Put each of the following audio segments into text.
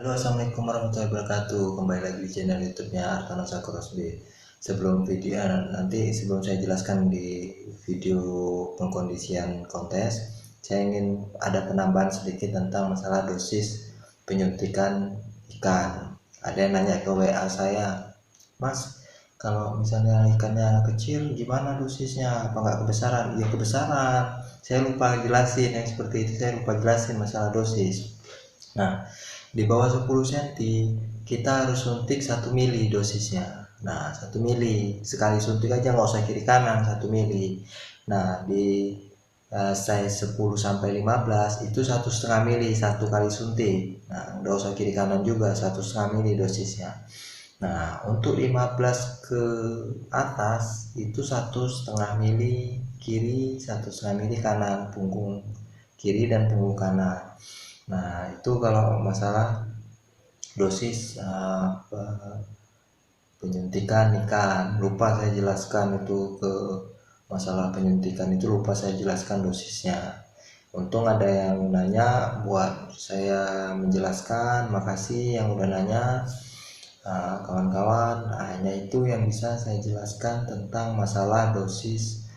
Halo, assalamualaikum warahmatullahi wabarakatuh. Kembali lagi di channel YouTube-nya Artanosa Crossby. Sebelum saya jelaskan di video pengkondisian kontes, saya ingin ada penambahan sedikit tentang masalah dosis penyuntikan ikan. Ada yang nanya ke WA saya, Mas, kalau misalnya ikannya kecil, gimana dosisnya? Apa nggak kebesaran? Ya kebesaran. Saya lupa jelasin yang seperti itu. Saya lupa jelasin masalah dosis. Nah, di bawah 10 cm kita harus suntik 1 mili dosisnya. Nah, 1 mili sekali suntik aja, nggak usah kiri kanan, 1 mili. Nah, di size 10 sampai 15 itu 1,5 mili satu kali suntik. Nah, nggak usah kiri kanan juga, 1,5 mili dosisnya. Nah, untuk 15 ke atas itu 1,5 mili kiri, 1,5 mili kanan, punggung kiri dan punggung kanan. Nah, itu kalau masalah dosis penyuntikan ikan. Lupa saya jelaskan itu ke masalah penyuntikan itu, lupa saya jelaskan dosisnya. Untung ada yang nanya buat saya menjelaskan. Makasih yang udah nanya, kawan-kawan. Hanya itu yang bisa saya jelaskan tentang masalah dosis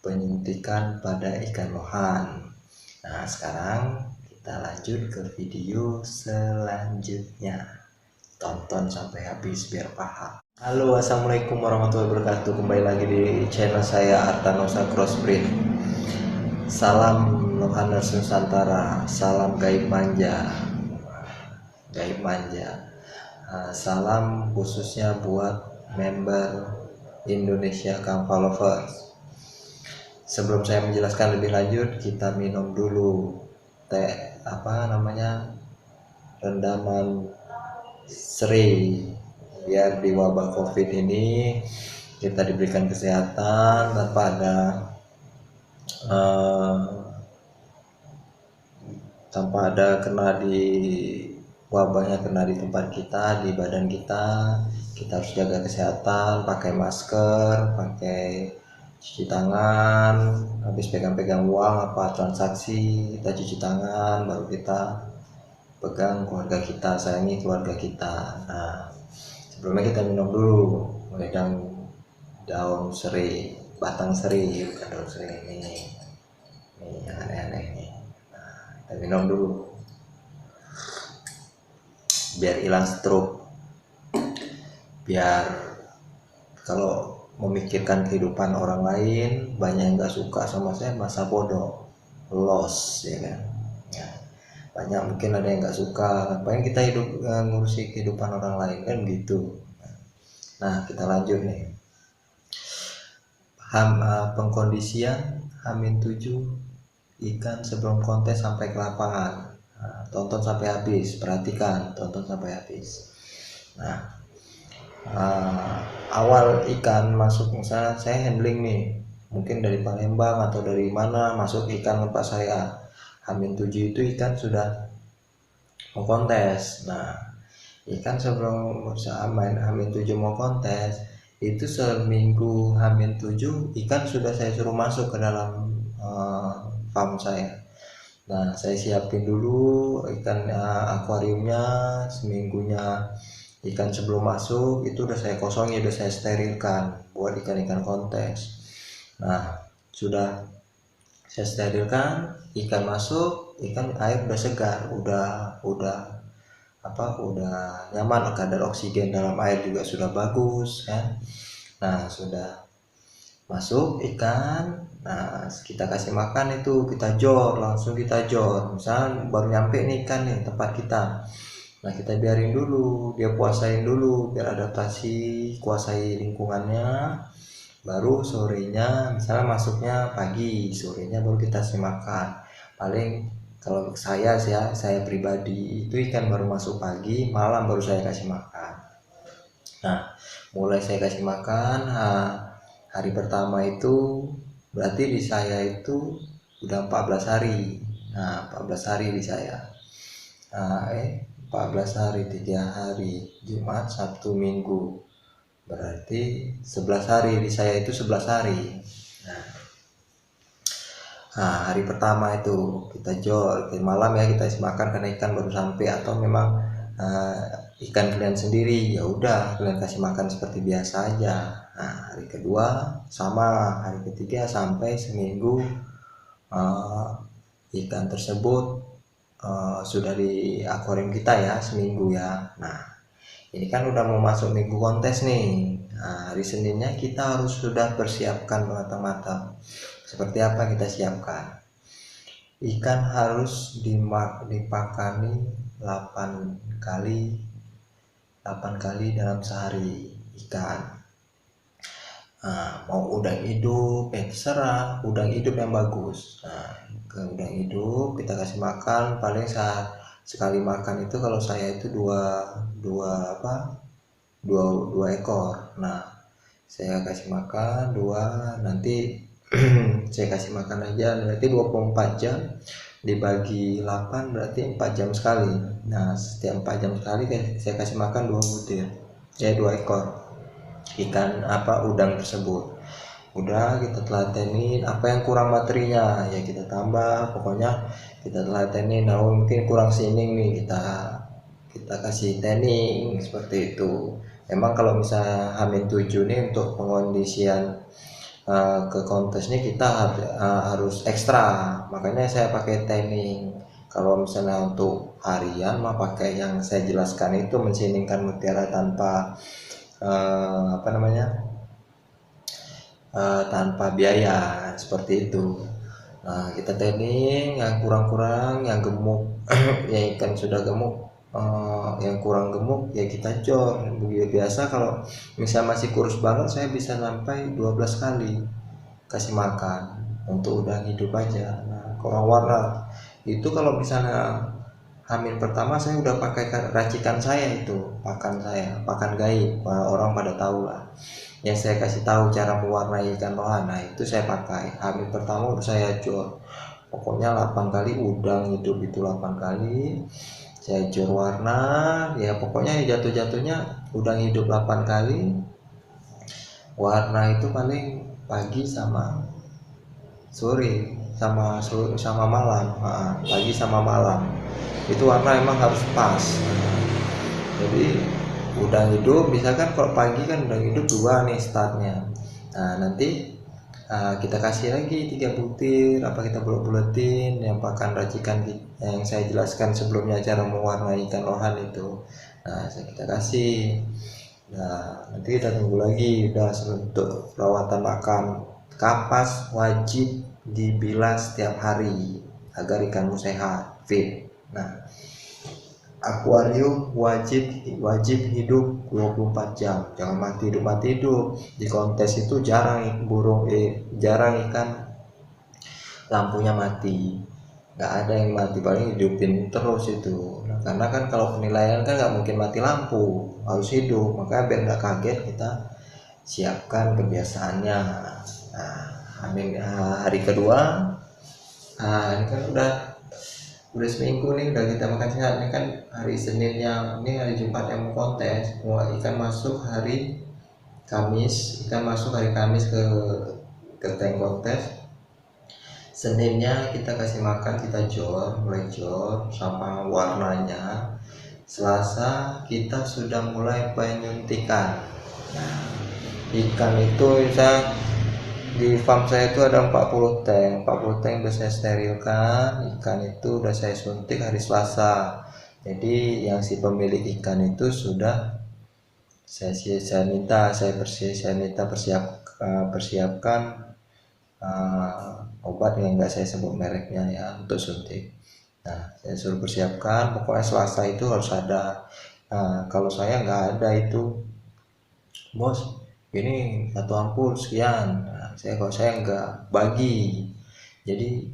penyuntikan pada ikan lohan. Nah, sekarang kita lanjut ke video selanjutnya. Tonton sampai habis biar paham. Halo, assalamualaikum warahmatullahi wabarakatuh. Kembali lagi di channel saya Artanosa Crossbreed. Salam Lohaners Nusantara, salam gaib manja, gaib manja. Salam khususnya buat member Indonesia Kampa Lovers. Sebelum saya menjelaskan lebih lanjut, kita minum dulu rendaman serai, biar di wabah COVID ini kita diberikan kesehatan tanpa ada kena di wabahnya, kena di tempat kita, di badan kita. Kita harus jaga kesehatan, pakai masker, pakai cuci tangan, habis pegang-pegang uang apa transaksi kita cuci tangan, baru kita pegang keluarga kita, sayangi keluarga kita. Nah, sebelumnya kita minum dulu megang daun serai, batang serai, bukan daun serai ini yang aneh-aneh ini. Nah, kita minum dulu biar hilang stroke, biar kalau memikirkan kehidupan orang lain, banyak yang gak suka sama saya, masa bodoh, loss, ya kan. Ya, banyak mungkin ada yang gak suka, ngapain kita hidup ngurusi kehidupan orang lain, kan gitu. Nah, kita lanjut nih. Pengkondisian H-7 ikan sebelum kontes sampai ke lapangan. Nah, tonton sampai habis, perhatikan, tonton sampai habis. Nah, awal ikan masuk, misalnya saya handling nih, mungkin dari Palembang atau dari mana masuk ikan tempat saya, H-7 itu ikan sudah mau kontes. Nah, ikan sebelum main H-7 mau kontes itu seminggu H-7 ikan sudah saya suruh masuk ke dalam farm saya. Nah, saya siapin dulu ikan akuariumnya, seminggunya ikan sebelum masuk itu udah saya kosongin, udah saya sterilkan buat ikan-ikan kontes. Nah, sudah saya sterilkan, ikan masuk, ikan air udah segar, udah nyaman, kadar oksigen dalam air juga sudah bagus kan. Nah, sudah masuk ikan, nah kita kasih makan, itu kita langsung kita jor. Misalnya baru nyampe nih ikan nih tempat kita, nah kita biarin dulu dia puasain dulu biar adaptasi, kuasai lingkungannya. Baru sorenya, misalnya masuknya pagi, sorenya baru kita kasih makan. Paling kalau saya pribadi itu ikan baru masuk pagi, malam baru saya kasih makan. Nah, mulai saya kasih makan, hari pertama itu berarti di saya itu udah 14 hari. Nah, 14 hari di saya. 14 hari, 3 hari, Jumat, Sabtu, Minggu. Berarti 11 hari di saya itu 11 hari. Nah, hari pertama itu kita jual, malam ya kita isi makan karena ikan baru sampai, atau memang ikan kalian sendiri, ya udah kalian kasih makan seperti biasa aja. Nah, hari kedua sama, hari ketiga sampai seminggu ikan tersebut sudah di akuarium kita ya, seminggu ya. Nah, ini kan udah mau masuk minggu kontes nih. Nah, hari Seninnya kita harus sudah persiapkan matang-matang. Seperti apa kita siapkan? Ikan harus dipakani 8 kali 8 kali dalam sehari ikan. Nah, mau udang hidup terserah, udang hidup yang bagus. Nah, ke udang hidup kita kasih makan paling saat sekali makan itu, kalau saya itu dua ekor. Nah, saya kasih makan dua, nanti saya kasih makan aja berarti 24 jam dibagi 8 berarti 4 jam sekali. Nah, setiap 4 jam sekali saya kasih makan 2 butir, ya 2 ekor ikan udang tersebut. Udah kita telatenin, apa yang kurang materinya ya kita tambah, pokoknya kita telatenin. Nah, mungkin kurang sining nih, kita kasih tanning seperti itu. Memang kalau misalnya H-7 nih untuk pengondisian ke kontes ini kita harus ekstra, makanya saya pakai tanning. Kalau misalnya untuk harian mah pakai yang saya jelaskan itu, mensiningkan mutiara tanpa tanpa biaya seperti itu. Nah, kita tanning yang kurang-kurang, yang gemuk yang ikan sudah gemuk, yang kurang gemuk ya kita jor. Begitu biasa. Kalau misalnya masih kurus banget, saya bisa sampai 12 kali kasih makan untuk udang hidup aja. Nah, kalau warna itu, kalau misalnya hamil pertama, saya udah pakai racikan saya itu, pakan gaib, orang pada tahu lah. Yang saya kasih tahu cara mewarnai ikan rohana itu saya pakai. Hamil pertama udah saya jual. Pokoknya 8 kali udang hidup itu, 8 kali saya jur warna. Ya pokoknya jatuh-jatuhnya udang hidup 8 kali. Warna itu paling pagi sama sore sama malam. Pagi sama malam. Itu warna emang harus pas. Jadi udang hidup misalkan kalau pagi kan udang hidup 2 nih startnya. Nah, nanti kita kasih lagi 3 butir, kita bulet-buletin yang pakan racikan yang saya jelaskan sebelumnya, cara mewarnai ikan lohan itu. Nah, kita kasih. Nah, nanti kita tunggu lagi. Udah, untuk perawatan makan, kapas wajib dibilas setiap hari agar ikanmu sehat, fit. Nah, akuarium wajib hidup 24 jam, jangan mati hidup. Di kontes itu jarang ikan lampunya mati, nggak ada yang mati, paling hidupin terus itu. Nah, karena kan kalau penilaian kan nggak mungkin mati lampu, harus hidup. Makanya biar nggak kaget, kita siapkan kebiasaannya. Nah, hari kedua, ini kan udah seminggu nih, udah kita makan sehat. Ini kan hari Senin, ini hari Jumat yang mau kontes. Ikan masuk hari Kamis, ke tank kontes. Seninnya kita kasih makan, kita mulai jor sama warnanya. Selasa kita sudah mulai penyuntikan. Nah, ikan itu di farm saya itu ada 40 tank udah saya sterilkan. Ikan itu udah saya suntik hari Selasa. Jadi yang si pemilik ikan itu sudah saya minta persiapkan obat yang enggak saya sebut mereknya ya, untuk suntik. Nah, saya suruh persiapkan, pokoknya Selasa itu harus ada. Kalau saya nggak ada itu, bos, ini 1 ampul sekian. Nah, kalau saya nggak bagi, jadi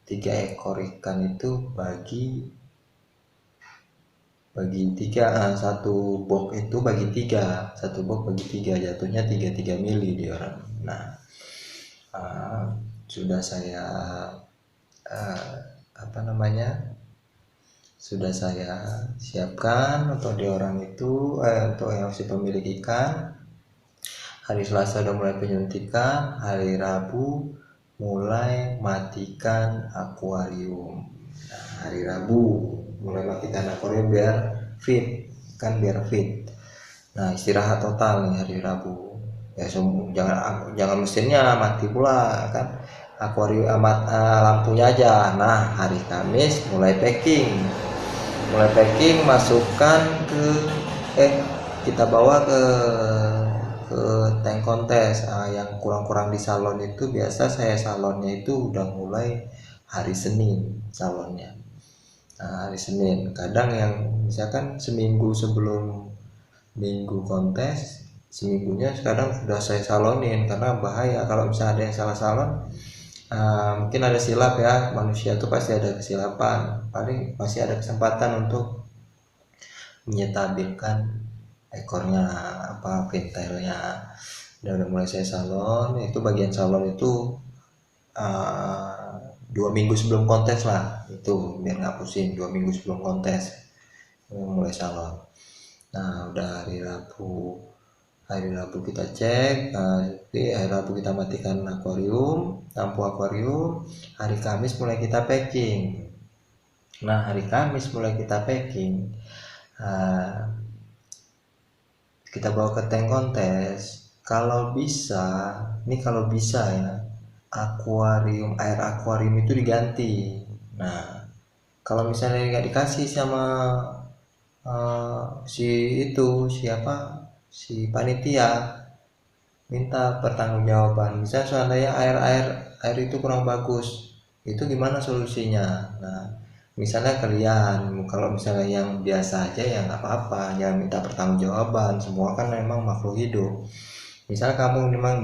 3 ekor ikan itu bagi 3, 1 box itu bagi 3, 1 box bagi 3, jatuhnya 3 mili di orang. Nah, sudah saya sudah saya siapkan untuk di orang itu, untuk yang si pemilik ikan. Hari Selasa udah mulai penyuntikan, hari Rabu mulai matikan akuarium. Nah, hari Rabu mulai matikan akuarium biar fit, kan biar fit. Nah, istirahat total nih hari Rabu. Ya jangan mesinnya mati pula kan. Akuarium amat lampunya aja. Nah, hari Kamis mulai packing. Masukkan ke kita bawa ke tank kontes. Yang kurang-kurang di salon itu biasa saya salonnya itu udah mulai hari Senin salonnya. Nah, hari Senin kadang yang misalkan seminggu sebelum minggu kontes, seminggunya sekarang sudah saya salonin karena bahaya kalau misalnya ada yang salah salon. Mungkin ada silap ya, manusia itu pasti ada kesilapan, paling masih ada kesempatan untuk menyetabilkan ekornya apa pintailnya. Dan udah mulai saya salon, itu bagian salon itu 2 minggu sebelum kontes lah, itu biar nggak pusing. 2 minggu sebelum kontes mulai salon. Nah, udah hari Rabu kita cek, hari Rabu kita matikan akuarium, lampu akuarium. Hari Kamis mulai kita packing. Nah, hari Kamis mulai kita packing, kita bawa ke tank kontes. Kalau bisa ya, air akuarium itu diganti. Nah, kalau misalnya nggak dikasih sama si panitia, minta pertanggungjawaban. Misalnya seandainya air itu kurang bagus, itu gimana solusinya? Nah, misalnya kalian kalau misalnya yang biasa aja ya nggak apa-apa, jangan minta pertanggungjawaban, semua kan memang makhluk hidup. Misalnya kamu memang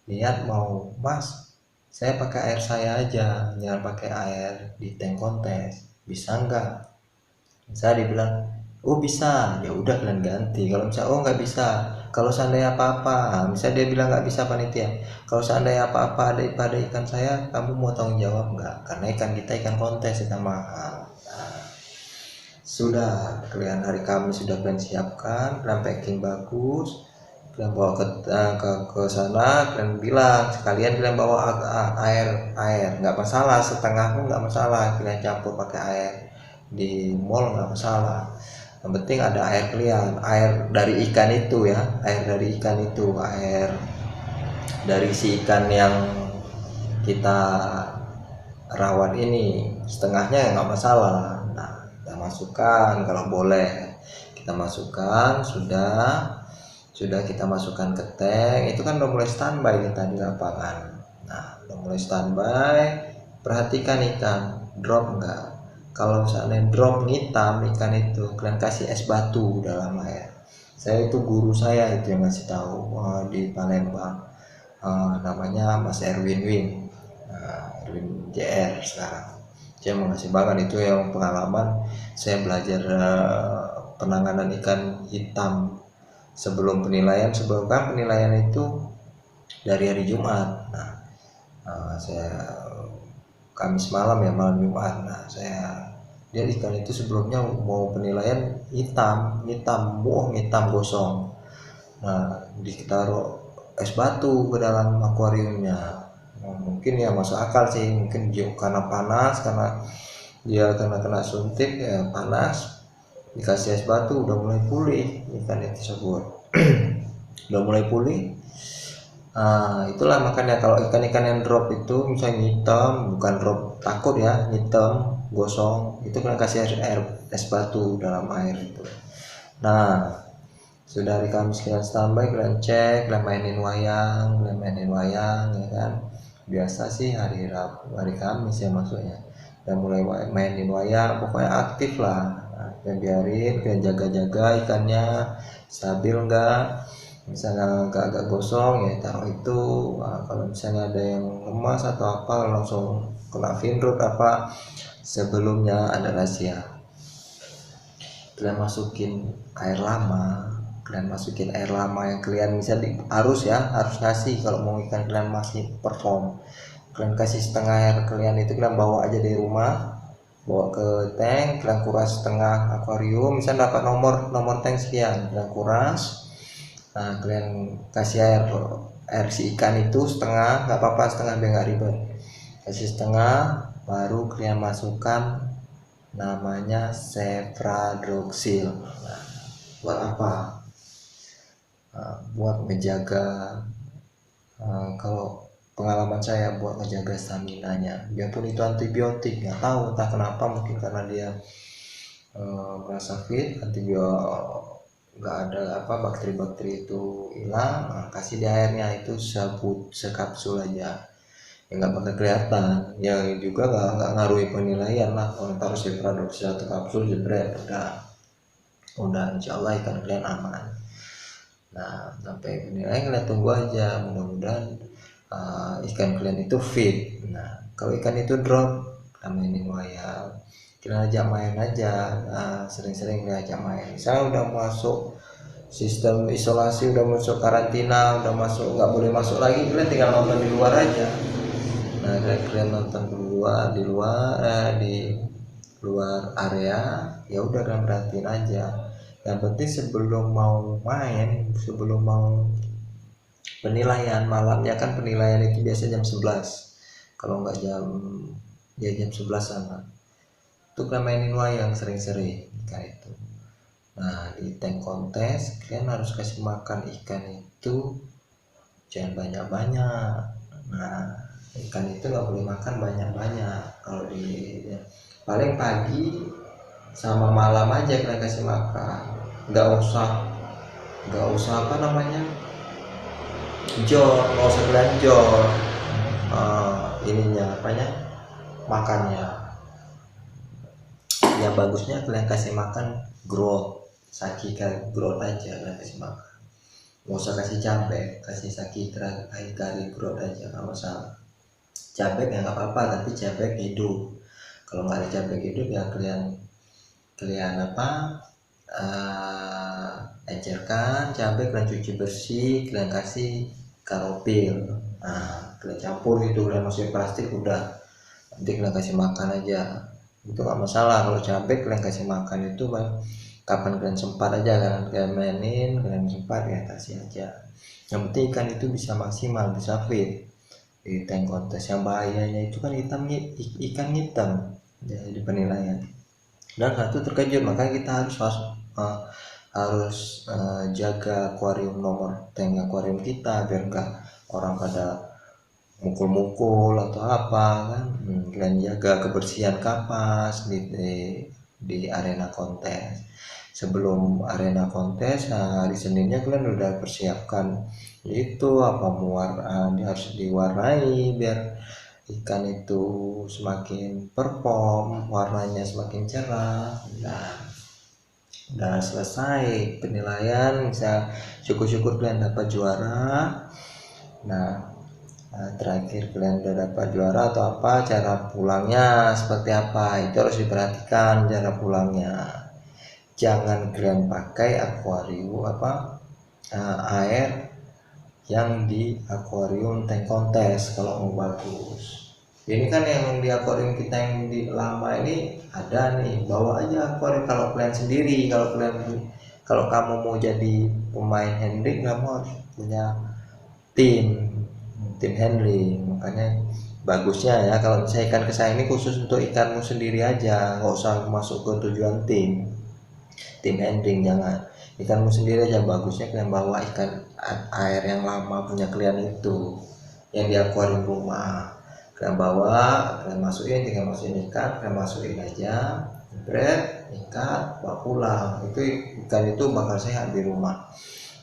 niat mau, mas saya pakai air saya aja, jangan pakai air di tank kontes, bisa nggak? Misalnya dibilang oh bisa, ya udah kalian ganti. Kalau misalnya oh nggak bisa, kalau seandainya apa-apa, misalnya dia bilang nggak bisa panitia, kalau seandainya apa-apa pada ikan saya, kamu mau tanggung jawab nggak? Karena ikan kita ikan kontes, ikan mahal. Nah, sudah kalian hari Kamis sudah kalian siapkan, kalian packing bagus, kalian bawa ke sana, kalian bilang sekalian kalian bawa air nggak masalah, setengah pun nggak masalah, kalian campur pakai air di mall nggak masalah. Yang penting ada air kalian, air dari ikan itu ya, air dari si ikan yang kita rawat ini, setengahnya nggak masalah. Nah, kita masukkan kalau boleh, kita masukkan, sudah kita masukkan ke tank. Itu kan udah mulai standby kita di lapangan. Nah, udah mulai standby, perhatikan ikan drop enggak. Kalau misalnya drop ngitam ikan itu, kalian kasih es batu dalam air. Saya itu guru saya itu yang ngasih tahu di Palembang, namanya Mas Erwin JR sekarang. Saya mau ngasih banget itu yang pengalaman saya belajar penanganan ikan hitam sebelum penilaian itu dari hari Jumat. Nah, saya Kamis malam ya, malam Jumat. Nah, saya lihat ikan itu sebelumnya mau penilaian hitam gosong. Nah, ditaruh es batu ke dalam akuariumnya. Nah, mungkin ya masuk akal sih, mungkin karena panas, karena dia kena suntik ya panas, dikasih es batu udah mulai pulih ikan itu tersebut. Udah mulai pulih. Itulah makanya kalau ikan-ikan yang drop itu misalnya hitam, bukan drop takut ya, hitam gosong, itu kalian kasih air es batu dalam air itu. Nah, sudah hari Kamis kalian standby, kalian cek, kalian mainin wayang ya kan. Biasa sih hari Kamis ya maksudnya, dan mulai mainin wayang, pokoknya aktif lah. Nah, biarin, kalian jaga-jaga ikannya stabil enggak. Misalnya agak gosong ya taruh itu. Kalau misalnya ada yang lemas atau apa, langsung kena finrut apa, sebelumnya ada rahasia. Kalian masukin air lama yang kalian bisa harus ngasih. Kalau mau ikan kalian masih perform, kalian kasih setengah air kalian itu, kalian bawa aja dari rumah, bawa ke tank, kalian kuras setengah akuarium. Misalnya dapat nomor tank sekian, kalian kuras. Nah, kalian kasih air si ikan itu setengah, nggak apa-apa setengah biar nggak ribet. Kasih setengah, baru kalian masukkan namanya cefradroxil. Nah, buat apa? Buat menjaga, kalau pengalaman saya buat menjaga stamina-nya. Biarpun itu antibiotik, nggak tahu entah kenapa, mungkin karena dia merasa fit, antibiotik nggak ada bakteri-bakteri itu hilang. Nah, kasih di airnya itu sekapsul aja, ya nggak bakal kelihatan, ya juga nggak ngaruhi penilaian lah. Kalau taruh cefradroxil satu kapsul jebret, udah insya Allah ikan kalian aman. Nah, sampai penilaian kalian tunggu aja, mudah-mudahan ikan kalian itu fit. Nah, kalau ikan itu drop, mainin wayang, kalian ajak main aja, sering-sering kalian ajak main. Misalnya udah masuk sistem isolasi, udah masuk karantina, udah masuk, nggak boleh masuk lagi, kalian tinggal nonton di luar aja. Nah, kalian nonton di luar area, ya udah kalian perhatiin aja. Yang penting sebelum mau main, sebelum mau penilaian malamnya, kan penilaian itu biasa jam 11, kalau nggak jam 11 sana tuh kalian mainin wayang sering-sering kayak itu. Nah, di tank kontes kalian harus kasih makan ikan itu jangan banyak-banyak. Nah, ikan itu nggak boleh makan banyak-banyak. Kalau paling pagi sama malam aja kalian kasih makan, nggak usah nggak usah kalian ininya makannya. Yang bagusnya kalian kasih makan growth, saki growth aja kalian kasih makan, nggak usah kasih cabai, kasih saki kari growth aja, nggak masalah. Cabai ya nggak apa-apa, tapi cabai hidup. Kalau nggak ada cabai hidup ya kalian encerkan cabai, kalian cuci bersih, kalian kasih karopil. Nah, kalian campur itu, kalian masukin plastik, udah nanti kalian kasih makan aja, itu nggak masalah. Kalau cabai kalian kasih makan itu kapan kalian sempat aja, kalian mainin, kalian sempat ya kasih aja. Yang penting ikan itu bisa maksimal, bisa fit di tank kontes. Yang bahayanya itu kan ikan hitam di penilaian. Dan satu terkejut, makanya kita harus jaga akuarium, nomor tank akuarium kita, biar enggak orang pada mukul-mukul atau apa kan. Kalian jaga kebersihan kapas di arena kontes. Sebelum arena kontes, hari Seninnya kalian udah persiapkan itu harus diwarnai biar ikan itu semakin perform, warnanya semakin cerah. Nah, udah selesai penilaian, bisa syukur-syukur kalian dapat juara. Nah, terakhir kalian udah dapat juara atau apa, cara pulangnya seperti apa, itu harus diperhatikan cara pulangnya. Jangan kalian pakai akuarium air yang di akuarium tank kontes kalau mau bagus. Ini kan yang di akuarium kita yang di lama ini ada nih, bawa aja akuarium kalau kalian sendiri. Kalau kamu mau jadi pemain handling, kamu harus punya tim handling. Makanya bagusnya ya kalau misalnya ikan kesayangan ini khusus untuk ikanmu sendiri aja, nggak usah masuk ke tujuan tim handling, jangan. Ikanmu sendiri aja. Bagusnya kalian bawa ikan air yang lama punya kalian itu, yang di akuarium rumah, kalian bawa, kalian tinggal masukin ikan, kalian masukin aja, jebret, ikat, bawa pulang. Itu ikan itu bakal sehat di rumah.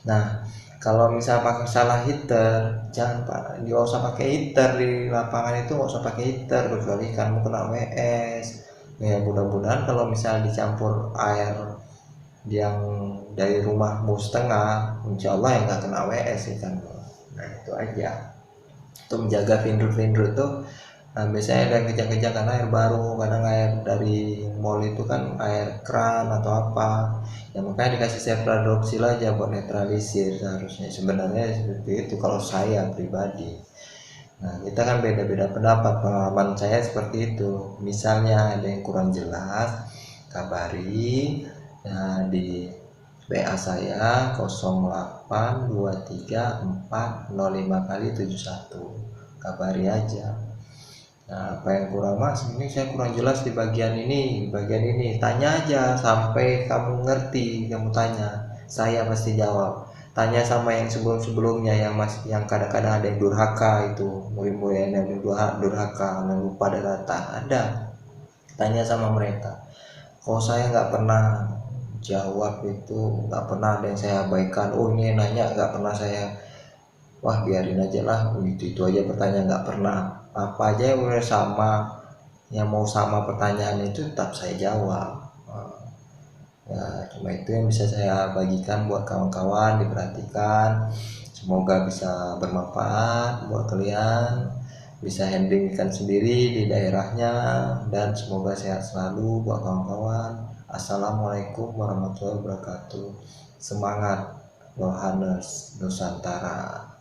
Nah, kalau misalnya pakai salah heater, jangan nggak usah pakai heater di lapangan itu, nggak usah pakai heater kecuali ikanmu kena WS. Ya, mudah-mudahan kalau misalnya dicampur air yang dari rumahmu setengah, insya Allah yang nggak kena WS ikan. Nah, itu aja untuk menjaga finrut tuh. Nah, biasanya ada kejang-kejang karena air baru, kadang air dari mall itu kan air keran atau apa ya, makanya dikasih cefradroxil aja buat netralisir seharusnya. Sebenarnya seperti itu kalau saya pribadi. Nah, kita kan beda-beda pendapat. Pengalaman saya seperti itu. Misalnya ada yang kurang jelas, kabari di WA saya 08234005 kali 71, kabari aja. Nah, apa yang kurang mas? Ini saya kurang jelas di bagian ini, tanya aja sampai kamu ngerti, kamu tanya, saya pasti jawab. Tanya sama yang sebelum-sebelumnya, yang masih, yang kadang-kadang ada yang durhaka, itu murid-murid yang ada durhaka, yang lupa data, ada. Tanya sama mereka. Kalau saya nggak pernah jawab, itu nggak pernah ada yang saya abaikan. Oh ini nanya nggak pernah saya, wah biarin aja lah, itu aja pertanyaan, nggak pernah. Apa aja yang udah sama, yang mau sama pertanyaan itu tetap saya jawab. Ya cuma itu yang bisa saya bagikan buat kawan-kawan, diperhatikan. Semoga bisa bermanfaat buat kalian, bisa handling ikan sendiri di daerahnya, dan semoga sehat selalu buat kawan-kawan. Assalamualaikum warahmatullahi wabarakatuh. Semangat Lohaners Nusantara.